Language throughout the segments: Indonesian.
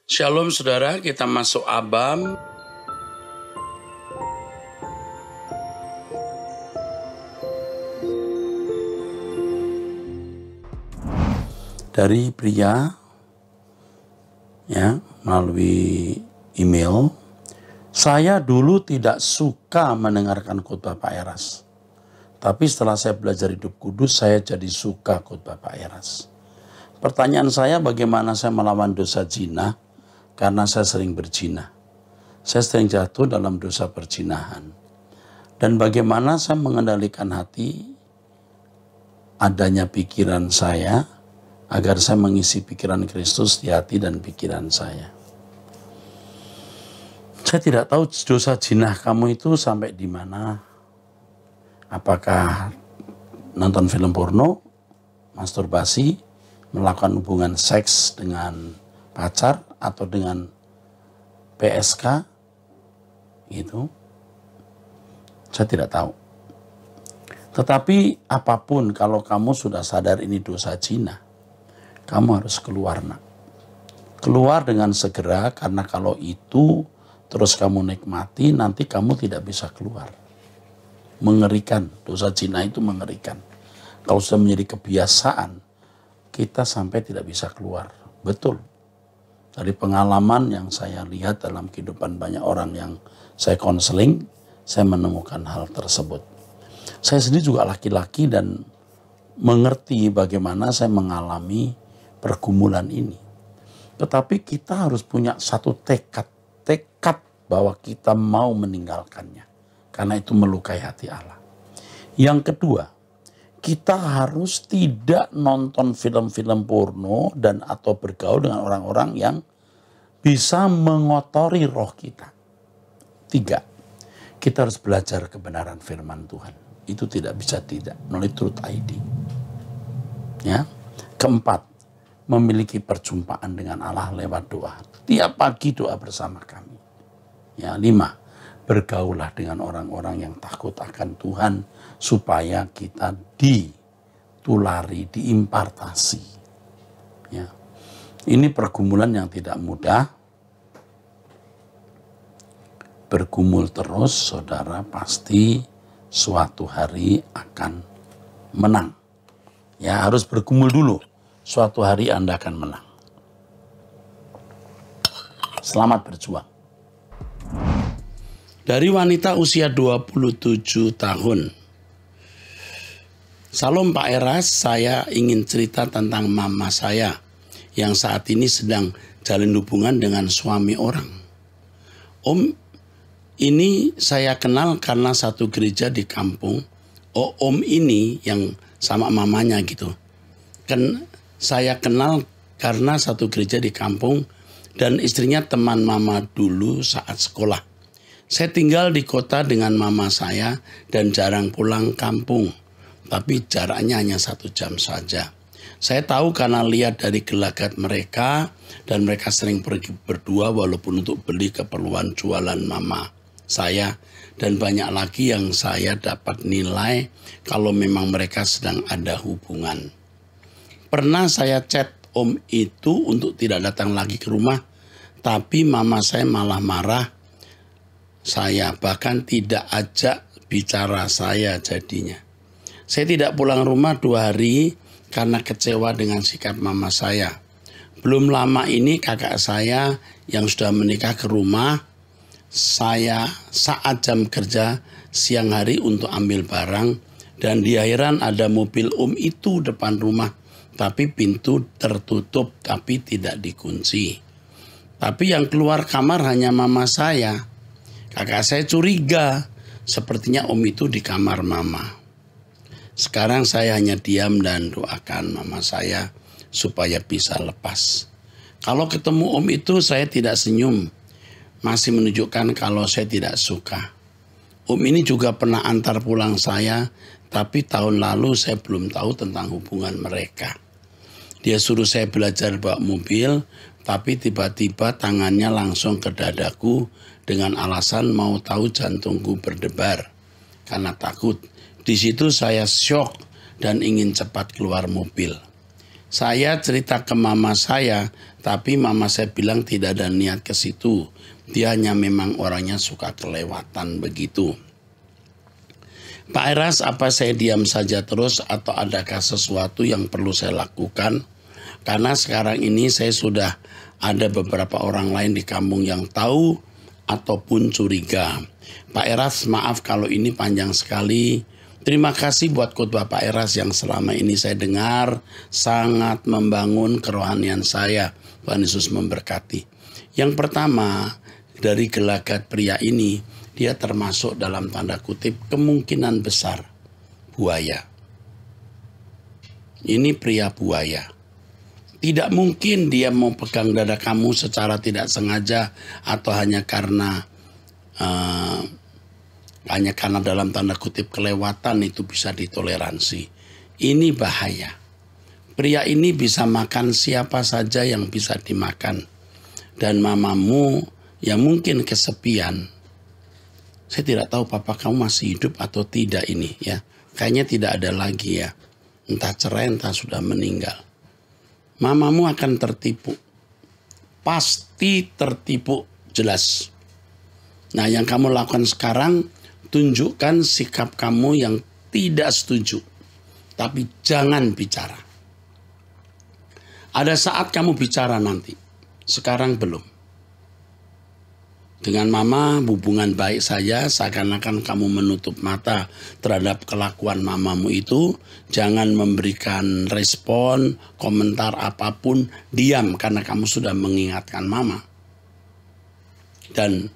Shalom saudara, kita masuk Abam. Dari pria ya, melalui email. Saya dulu tidak suka mendengarkan khotbah Pak Eras. Tapi setelah saya belajar hidup kudus, saya jadi suka khotbah Pak Eras. Pertanyaan saya, bagaimana saya melawan dosa zina? Karena saya sering berzina. Saya sering jatuh dalam dosa perzinahan. Dan bagaimana saya mengendalikan hati, adanya pikiran saya, agar saya mengisi pikiran Kristus di hati dan pikiran saya. Saya tidak tahu dosa zina kamu itu sampai di mana. Apakah nonton film porno, masturbasi, melakukan hubungan seks dengan pacar atau dengan PSK, gitu. Saya tidak tahu. Tetapi apapun, kalau kamu sudah sadar ini dosa zina, kamu harus keluar, nak. Keluar dengan segera, karena kalau itu terus kamu nikmati, nanti kamu tidak bisa keluar. Mengerikan, dosa zina itu mengerikan. Kalau sudah menjadi kebiasaan, kita sampai tidak bisa keluar. Betul. Dari pengalaman yang saya lihat dalam kehidupan banyak orang yang saya konseling, saya menemukan hal tersebut. Saya sendiri juga laki-laki dan mengerti bagaimana saya mengalami pergumulan ini. Tetapi kita harus punya satu tekad bahwa kita mau meninggalkannya. Karena itu melukai hati Allah. Yang kedua, kita harus tidak nonton film-film porno dan atau bergaul dengan orang-orang yang bisa mengotori roh kita. 3, kita harus belajar kebenaran firman Tuhan. Itu tidak bisa tidak melalui Truth ID. Ya. Keempat, memiliki perjumpaan dengan Allah lewat doa. Tiap pagi doa bersama kami. Ya, 5, bergaullah dengan orang-orang yang takut akan Tuhan supaya kita ditulari, diimpartasi. Ya. Ini pergumulan yang tidak mudah. Bergumul terus, saudara pasti suatu hari akan menang. Ya, harus bergumul dulu. Suatu hari Anda akan menang. Selamat berjuang. Dari wanita usia 27 tahun. Salam Pak Eras, saya ingin cerita tentang mama saya yang saat ini sedang jalin hubungan dengan suami orang. Om, ini saya kenal karena satu gereja di kampung. Oh, om ini yang sama mamanya gitu. Saya kenal karena satu gereja di kampung dan istrinya teman mama dulu saat sekolah. Saya tinggal di kota dengan mama saya dan jarang pulang kampung. Tapi jaraknya hanya 1 jam saja. Saya tahu karena lihat dari gelagat mereka dan mereka sering pergi berdua walaupun untuk beli keperluan jualan mama saya. Dan banyak lagi yang saya dapat nilai kalau memang mereka sedang ada hubungan. Pernah saya chat om itu untuk tidak datang lagi ke rumah. Tapi mama saya malah marah. Saya bahkan tidak ajak bicara saya jadinya. Saya tidak pulang rumah 2 hari karena kecewa dengan sikap mama saya. Belum lama ini kakak saya yang sudah menikah ke rumah saya saat jam kerja siang hari untuk ambil barang. Dan di akhiran ada mobil om itu depan rumah. Tapi pintu tertutup tapi tidak dikunci. Tapi yang keluar kamar hanya mama saya. Kakak saya curiga, sepertinya om itu di kamar mama. Sekarang saya hanya diam dan doakan mama saya supaya bisa lepas. Kalau ketemu om itu saya tidak senyum, masih menunjukkan kalau saya tidak suka. Om ini juga pernah antar pulang saya, tapi tahun lalu saya belum tahu tentang hubungan mereka. Dia suruh saya belajar bawa mobil, tapi tiba-tiba tangannya langsung ke dadaku dengan alasan mau tahu jantungku berdebar karena takut. Di situ saya syok dan ingin cepat keluar mobil. Saya cerita ke mama saya, tapi mama saya bilang tidak ada niat ke situ. Dia hanya memang orangnya suka kelewatan begitu. Pak Eras, apa saya diam saja terus atau adakah sesuatu yang perlu saya lakukan? Karena sekarang ini saya sudah ada beberapa orang lain di kampung yang tahu ataupun curiga. Pak Eras, maaf kalau ini panjang sekali. Terima kasih buat khotbah Pak Eras yang selama ini saya dengar sangat membangun kerohanian saya. Tuhan Yesus memberkati. Yang pertama, dari gelagat pria ini, dia termasuk dalam tanda kutip kemungkinan besar buaya. Ini pria buaya. Tidak mungkin dia mau pegang dada kamu secara tidak sengaja atau hanya karena dalam tanda kutip kelewatan itu bisa ditoleransi. Ini bahaya. Pria ini bisa makan siapa saja yang bisa dimakan. Dan mamamu yang mungkin kesepian. Saya tidak tahu papa kamu masih hidup atau tidak ini ya. Kayaknya tidak ada lagi ya. Entah cerai entah sudah meninggal. Mamamu akan tertipu. Pasti tertipu jelas. Nah, yang kamu lakukan sekarang, tunjukkan sikap kamu yang tidak setuju. Tapi jangan bicara. Ada saat kamu bicara nanti. Sekarang belum. Dengan mama hubungan baik saja, seakan-akan kamu menutup mata terhadap kelakuan mamamu itu. Jangan memberikan respon, komentar apapun, diam karena kamu sudah mengingatkan mama. Dan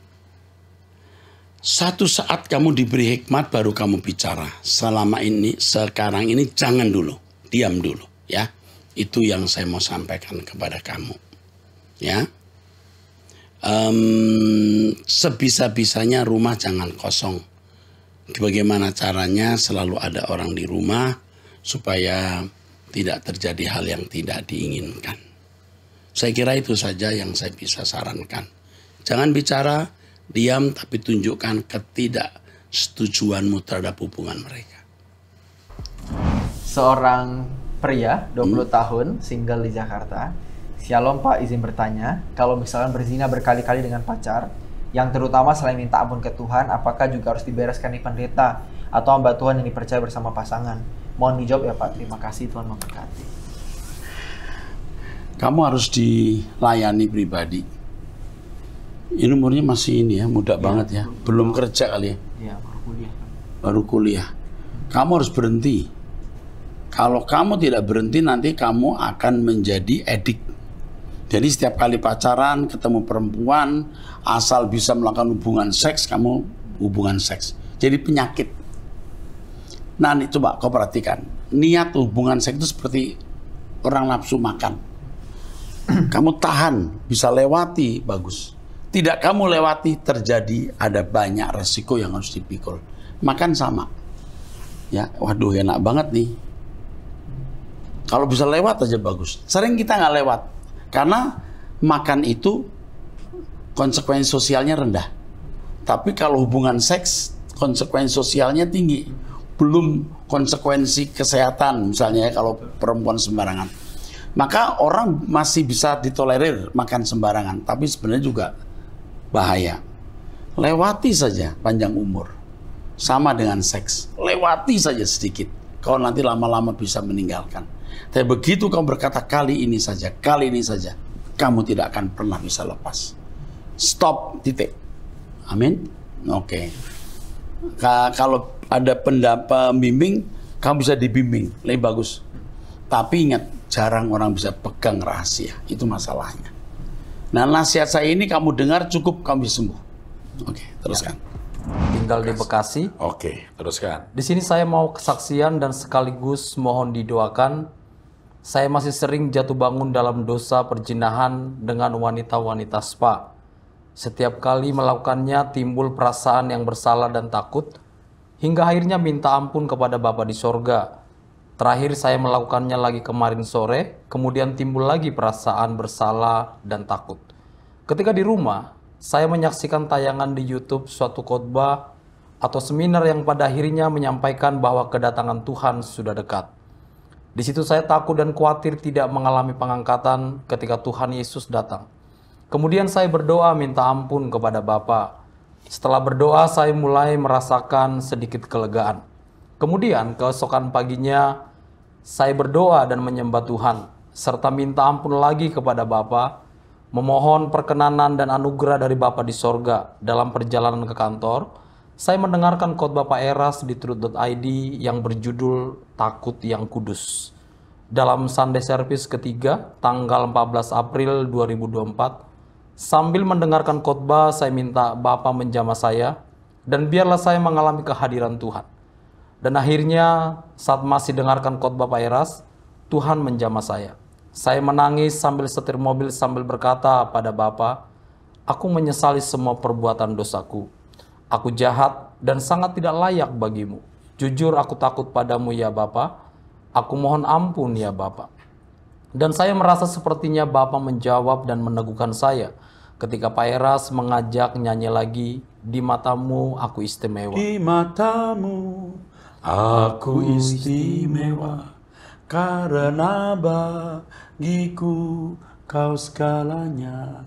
satu saat kamu diberi hikmat baru kamu bicara. Sekarang ini jangan dulu, diam dulu ya. Itu yang saya mau sampaikan kepada kamu. Ya. Sebisa-bisanya rumah jangan kosong. Bagaimana caranya selalu ada orang di rumah supaya tidak terjadi hal yang tidak diinginkan. Saya kira itu saja yang saya bisa sarankan. Jangan bicara, diam, tapi tunjukkan ketidaksetujuanmu terhadap hubungan mereka. Seorang pria 20 tahun single di Jakarta. Shalom Pak, izin bertanya, kalau misalkan berzina berkali-kali dengan pacar, yang terutama selain minta ampun ke Tuhan, apakah juga harus dibereskan di pendeta atau hamba Tuhan yang dipercaya bersama pasangan? Mohon dijawab ya Pak, terima kasih, Tuhan memberkati. Kamu harus dilayani pribadi. Ini umurnya masih ini ya, muda banget ya, belum kerja kali ya. Iya, baru kuliah. Baru kuliah. Kamu harus berhenti. Kalau kamu tidak berhenti nanti kamu akan menjadi edik. Jadi setiap kali pacaran, ketemu perempuan, asal bisa melakukan hubungan seks, kamu hubungan seks. Jadi penyakit. Nah, ini coba kau perhatikan. Niat hubungan seks itu seperti orang nafsu makan. Kamu tahan, bisa lewati, bagus. Tidak kamu lewati, terjadi ada banyak resiko yang harus dipikul. Makan sama. Ya, waduh enak banget nih. Kalau bisa lewat aja bagus. Sering kita nggak lewat. Karena makan itu konsekuensi sosialnya rendah. Tapi kalau hubungan seks, konsekuensi sosialnya tinggi. Belum konsekuensi kesehatan, misalnya ya, kalau perempuan sembarangan. Maka orang masih bisa ditolerir makan sembarangan. Tapi sebenarnya juga bahaya. Lewati saja panjang umur. Sama dengan seks. Lewati saja sedikit. Kau nanti lama-lama bisa meninggalkan. Tapi begitu kamu berkata kali ini saja, kamu tidak akan pernah bisa lepas. Stop, titik. Amin. Oke. Kalau ada pembimbing, kamu bisa dibimbing, lebih bagus. Tapi ingat, jarang orang bisa pegang rahasia. Itu masalahnya. Nah, nasihat saya ini kamu dengar cukup kamu bisa sembuh. Oke, teruskan. Tinggal di Bekasi. Oke, teruskan. Di sini saya mau kesaksian dan sekaligus mohon didoakan. Saya masih sering jatuh bangun dalam dosa perjinahan dengan wanita-wanita spa. Setiap kali melakukannya timbul perasaan yang bersalah dan takut, hingga akhirnya minta ampun kepada Bapa di sorga. Terakhir saya melakukannya lagi kemarin sore, kemudian timbul lagi perasaan bersalah dan takut. Ketika di rumah, saya menyaksikan tayangan di YouTube suatu khotbah atau seminar yang pada akhirnya menyampaikan bahwa kedatangan Tuhan sudah dekat. Di situ saya takut dan khawatir tidak mengalami pengangkatan ketika Tuhan Yesus datang. Kemudian saya berdoa minta ampun kepada Bapa. Setelah berdoa saya mulai merasakan sedikit kelegaan. Kemudian keesokan paginya saya berdoa dan menyembah Tuhan serta minta ampun lagi kepada Bapa, memohon perkenanan dan anugerah dari Bapa di sorga. Dalam perjalanan ke kantor, saya mendengarkan khotbah Pak Eras di truth.id yang berjudul Takut yang Kudus. Dalam Sunday Service ketiga, tanggal 14 April 2024, sambil mendengarkan khotbah, saya minta Bapa menjamah saya, dan biarlah saya mengalami kehadiran Tuhan. Dan akhirnya, saat masih dengarkan khotbah Pak Eras, Tuhan menjamah saya. Saya menangis sambil setir mobil sambil berkata pada Bapa, "Aku menyesali semua perbuatan dosaku. Aku jahat dan sangat tidak layak bagimu. Jujur aku takut padamu ya Bapa. Aku mohon ampun ya Bapa." Dan saya merasa sepertinya Bapa menjawab dan meneguhkan saya ketika Pak Eras mengajak nyanyi lagi, "Di matamu aku istimewa." Di matamu aku istimewa, karena bagiku kau segalanya.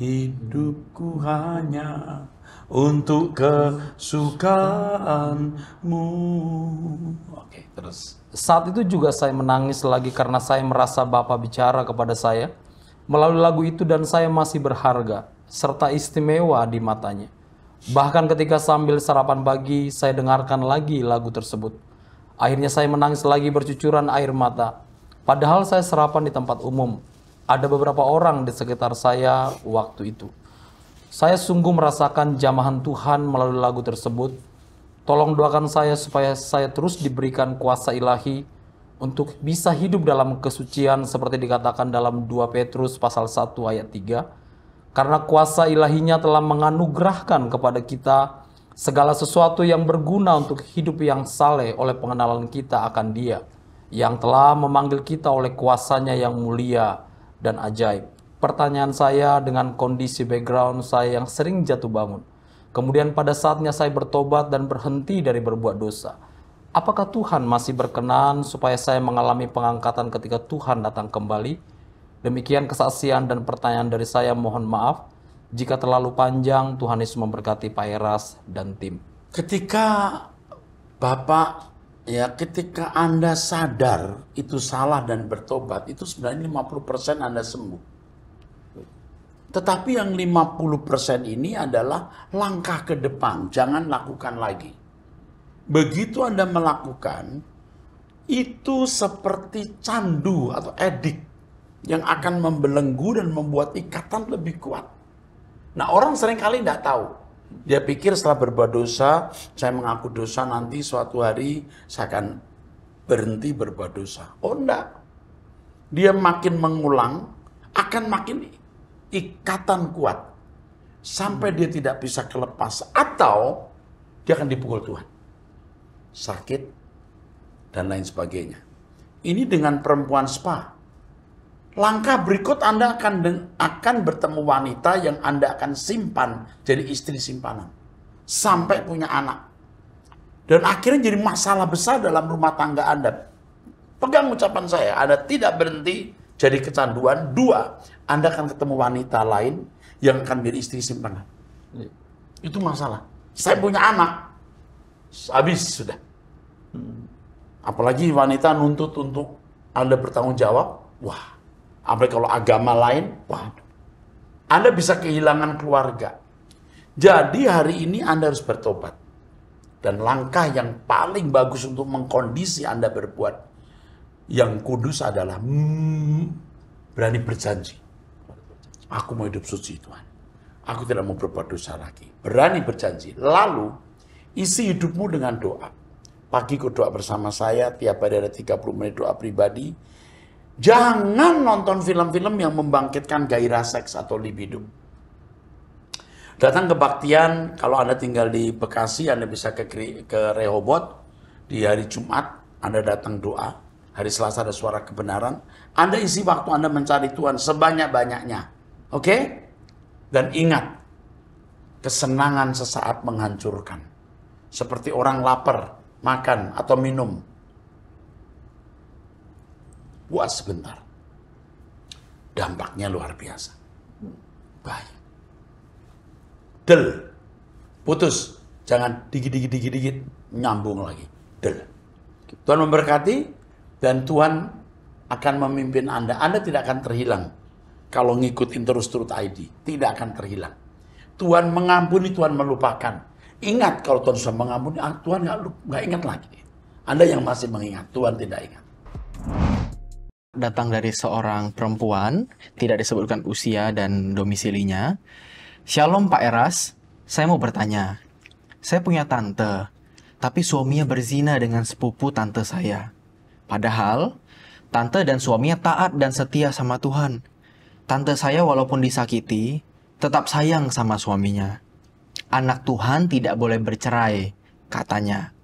Hidupku hanya untuk kesukaanmu. Oke, terus. Saat itu juga saya menangis lagi karena saya merasa Bapa bicara kepada saya melalui lagu itu dan saya masih berharga serta istimewa di matanya. Bahkan ketika sambil sarapan pagi saya dengarkan lagi lagu tersebut. Akhirnya saya menangis lagi bercucuran air mata. Padahal saya sarapan di tempat umum. Ada beberapa orang di sekitar saya waktu itu. Saya sungguh merasakan jamahan Tuhan melalui lagu tersebut. Tolong doakan saya supaya saya terus diberikan kuasa ilahi untuk bisa hidup dalam kesucian seperti dikatakan dalam 2 Petrus pasal 1 ayat 3. Karena kuasa ilahinya telah menganugerahkan kepada kita segala sesuatu yang berguna untuk hidup yang saleh oleh pengenalan kita akan Dia, yang telah memanggil kita oleh kuasanya yang mulia dan ajaib. Pertanyaan saya dengan kondisi background saya yang sering jatuh bangun. Kemudian pada saatnya saya bertobat dan berhenti dari berbuat dosa. Apakah Tuhan masih berkenan supaya saya mengalami pengangkatan ketika Tuhan datang kembali? Demikian kesaksian dan pertanyaan dari saya, mohon maaf jika terlalu panjang. Tuhan Yesus memberkati Pak Eras dan tim. Ketika Bapak, ketika Anda sadar itu salah dan bertobat, itu sebenarnya 50% Anda sembuh. Tetapi yang 50% ini adalah langkah ke depan, jangan lakukan lagi. Begitu Anda melakukan, itu seperti candu atau edik yang akan membelenggu dan membuat ikatan lebih kuat. Nah, orang seringkali tidak tahu. Dia pikir setelah berbuat dosa, saya mengaku dosa, nanti suatu hari saya akan berhenti berbuat dosa. Oh enggak. Dia makin mengulang, akan makin ikatan kuat. Sampai dia tidak bisa kelepas. Atau dia akan dipukul Tuhan. Sakit, dan lain sebagainya. Ini dengan perempuan spa. Langkah berikut Anda akan bertemu wanita yang Anda akan simpan jadi istri simpanan. Sampai punya anak. Dan akhirnya jadi masalah besar dalam rumah tangga Anda. Pegang ucapan saya, Anda tidak berhenti jadi kecanduan. 2, Anda akan ketemu wanita lain yang akan menjadi istri simpanan. Itu masalah. Saya punya anak. Habis sudah. Apalagi wanita nuntut untuk Anda bertanggung jawab. Wah. Apalagi kalau agama lain, waduh. Anda bisa kehilangan keluarga. Jadi hari ini Anda harus bertobat. Dan langkah yang paling bagus untuk mengkondisi Anda berbuat yang kudus adalah berani berjanji. Aku mau hidup suci Tuhan. Aku tidak mau berbuat dosa lagi. Berani berjanji. Lalu isi hidupmu dengan doa. Pagi kau doa bersama saya, tiap hari ada 30 menit doa pribadi. Jangan nonton film-film yang membangkitkan gairah seks atau libido. Datang kebaktian, kalau Anda tinggal di Bekasi, Anda bisa ke Rehoboth. Di hari Jumat, Anda datang doa. Hari Selasa ada suara kebenaran. Anda isi waktu Anda mencari Tuhan sebanyak-banyaknya. Oke? Dan ingat, kesenangan sesaat menghancurkan. Seperti orang lapar, makan atau minum. puas sebentar. Dampaknya luar biasa. Baik. Del. Putus. Jangan dikit-dikit nyambung lagi. Del. Tuhan memberkati dan Tuhan akan memimpin Anda. Anda tidak akan terhilang. Kalau ngikutin terus Truth ID, tidak akan terhilang. Tuhan mengampuni, Tuhan melupakan. Ingat kalau Tuhan sudah mengampuni, Tuhan nggak ingat lagi. Anda yang masih mengingat, Tuhan tidak ingat. Datang dari seorang perempuan, tidak disebutkan usia dan domisilinya. Shalom Pak Eras, saya mau bertanya. Saya punya tante, tapi suaminya berzina dengan sepupu tante saya. Padahal, tante dan suaminya taat dan setia sama Tuhan. Tante saya walaupun disakiti, tetap sayang sama suaminya. Anak Tuhan tidak boleh bercerai, katanya.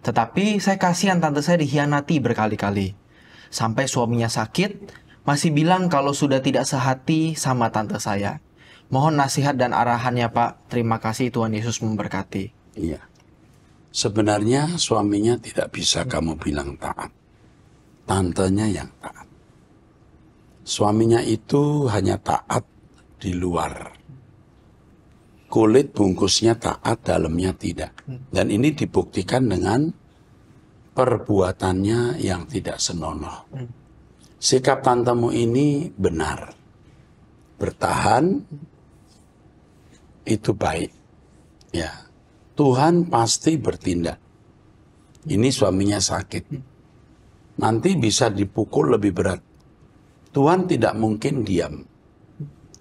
Tetapi saya kasihan tante saya dikhianati berkali-kali. Sampai suaminya sakit, masih bilang kalau sudah tidak sehati sama tante saya. Mohon nasihat dan arahannya Pak. Terima kasih, Tuhan Yesus memberkati. Iya. Sebenarnya suaminya tidak bisa kamu bilang taat. Tantenya yang taat. Suaminya itu hanya taat di luar. Kulit bungkusnya taat, dalamnya tidak. Dan ini dibuktikan dengan perbuatannya yang tidak senonoh. Sikap tantemu ini benar. Bertahan itu baik. Ya, Tuhan pasti bertindak. Ini suaminya sakit. Nanti bisa dipukul lebih berat. Tuhan tidak mungkin diam.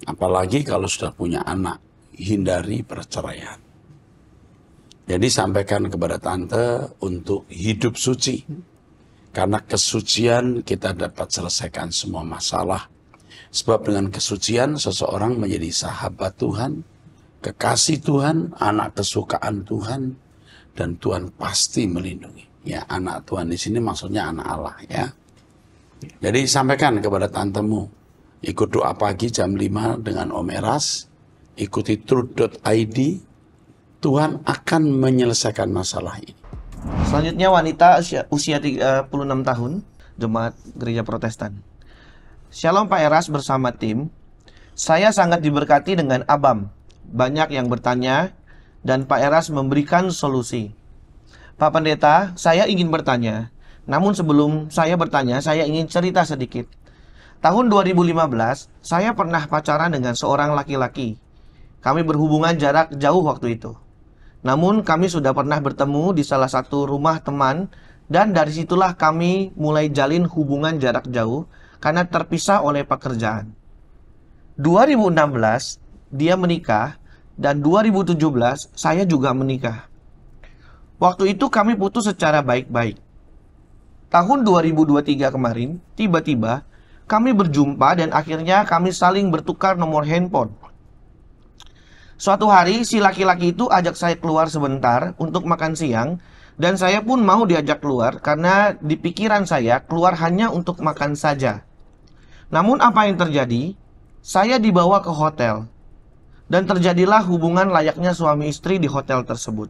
Apalagi kalau sudah punya anak. Hindari perceraian. Jadi sampaikan kepada tante untuk hidup suci. Karena kesucian kita dapat selesaikan semua masalah. Sebab dengan kesucian seseorang menjadi sahabat Tuhan, kekasih Tuhan, anak kesukaan Tuhan, dan Tuhan pasti melindungi. Ya, anak Tuhan di sini maksudnya anak Allah ya. Jadi sampaikan kepada tantemu, ikut doa pagi jam 5 dengan Om Eras, ikuti truth.id, Tuhan akan menyelesaikan masalah ini. Selanjutnya wanita usia 36 tahun, jemaat gereja Protestan. Shalom Pak Eras bersama tim. Saya sangat diberkati dengan Abam. Banyak yang bertanya dan Pak Eras memberikan solusi. Pak Pendeta, saya ingin bertanya. Namun sebelum saya bertanya, saya ingin cerita sedikit. Tahun 2015, saya pernah pacaran dengan seorang laki-laki. Kami berhubungan jarak jauh waktu itu. Namun kami sudah pernah bertemu di salah satu rumah teman dan dari situlah kami mulai jalin hubungan jarak jauh karena terpisah oleh pekerjaan. 2016 dia menikah dan 2017 saya juga menikah. Waktu itu kami putus secara baik-baik. Tahun 2023 kemarin, tiba-tiba kami berjumpa dan akhirnya kami saling bertukar nomor handphone. Suatu hari si laki-laki itu ajak saya keluar sebentar untuk makan siang dan saya pun mau diajak keluar karena di pikiran saya keluar hanya untuk makan saja. Namun apa yang terjadi? Saya dibawa ke hotel dan terjadilah hubungan layaknya suami istri di hotel tersebut.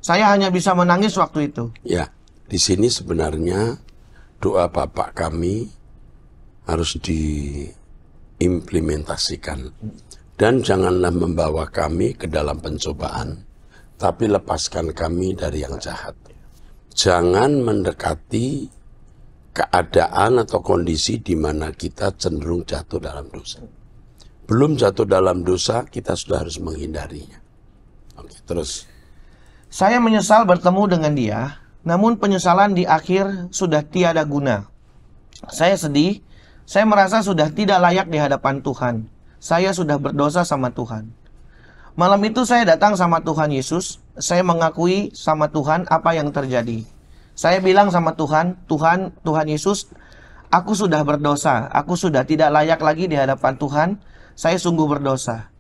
Saya hanya bisa menangis waktu itu. Ya, di sini sebenarnya doa Bapak kami harus diimplementasikan. Dan janganlah membawa kami ke dalam pencobaan, tapi lepaskan kami dari yang jahat. Jangan mendekati keadaan atau kondisi di mana kita cenderung jatuh dalam dosa. Belum jatuh dalam dosa, kita sudah harus menghindarinya. Oke, terus. Saya menyesal bertemu dengan dia, namun penyesalan di akhir sudah tiada guna. Saya sedih, saya merasa sudah tidak layak di hadapan Tuhan. Saya sudah berdosa sama Tuhan. Malam itu saya datang sama Tuhan Yesus. Saya mengakui sama Tuhan apa yang terjadi. Saya bilang sama Tuhan, Tuhan Yesus, aku sudah berdosa. Aku sudah tidak layak lagi di hadapan Tuhan. Saya sungguh berdosa.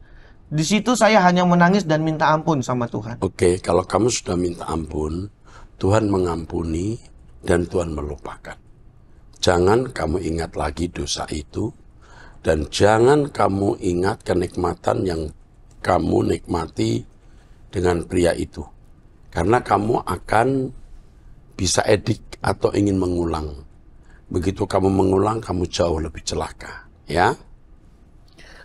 Di situ saya hanya menangis dan minta ampun sama Tuhan. Oke, kalau kamu sudah minta ampun, Tuhan mengampuni dan Tuhan melupakan. Jangan kamu ingat lagi dosa itu. Dan jangan kamu ingat kenikmatan yang kamu nikmati dengan pria itu. Karena kamu akan bisa edik atau ingin mengulang. Begitu kamu mengulang, kamu jauh lebih celaka. Ya,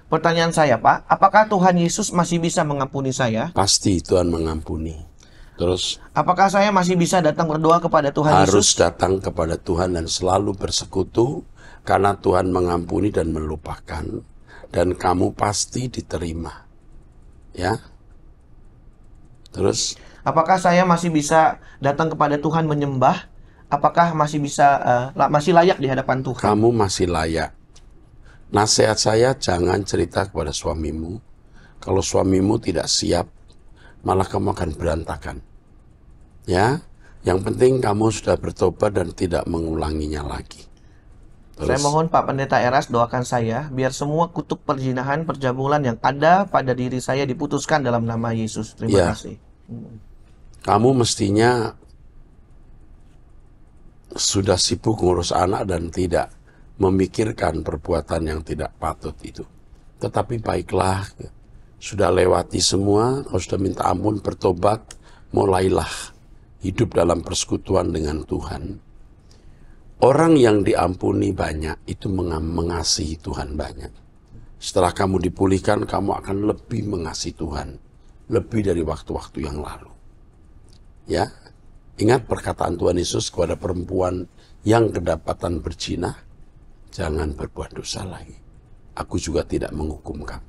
Pertanyaan saya, Pak, apakah Tuhan Yesus masih bisa mengampuni saya? pasti Tuhan mengampuni. Terus Apakah saya masih bisa datang berdoa kepada Tuhan harus Yesus? datang kepada Tuhan dan selalu bersekutu, karena Tuhan mengampuni dan melupakan, dan kamu pasti diterima. Ya, terus Apakah saya masih bisa datang kepada Tuhan menyembah? Apakah masih bisa masih layak di hadapan Tuhan? kamu masih layak. Nasihat saya, jangan cerita kepada suamimu. Kalau suamimu tidak siap, malah kamu akan berantakan. Ya, yang penting kamu sudah bertobat dan tidak mengulanginya lagi. Saya mohon Pak Pendeta Eras doakan saya biar semua kutuk perzinahan perjamulan yang ada pada diri saya diputuskan dalam nama Yesus. Ya. Terima kasih. Kamu mestinya sudah sibuk ngurus anak dan tidak memikirkan perbuatan yang tidak patut itu. Tetapi baiklah, sudah lewati semua, kau sudah minta ampun, bertobat, mulailah hidup dalam persekutuan dengan Tuhan. Orang yang diampuni banyak itu mengasihi Tuhan banyak. Setelah kamu dipulihkan, kamu akan lebih mengasihi Tuhan, lebih dari waktu-waktu yang lalu. Ya, ingat perkataan Tuhan Yesus kepada perempuan yang kedapatan berzina, jangan berbuat dosa lagi. Aku juga tidak menghukum kamu.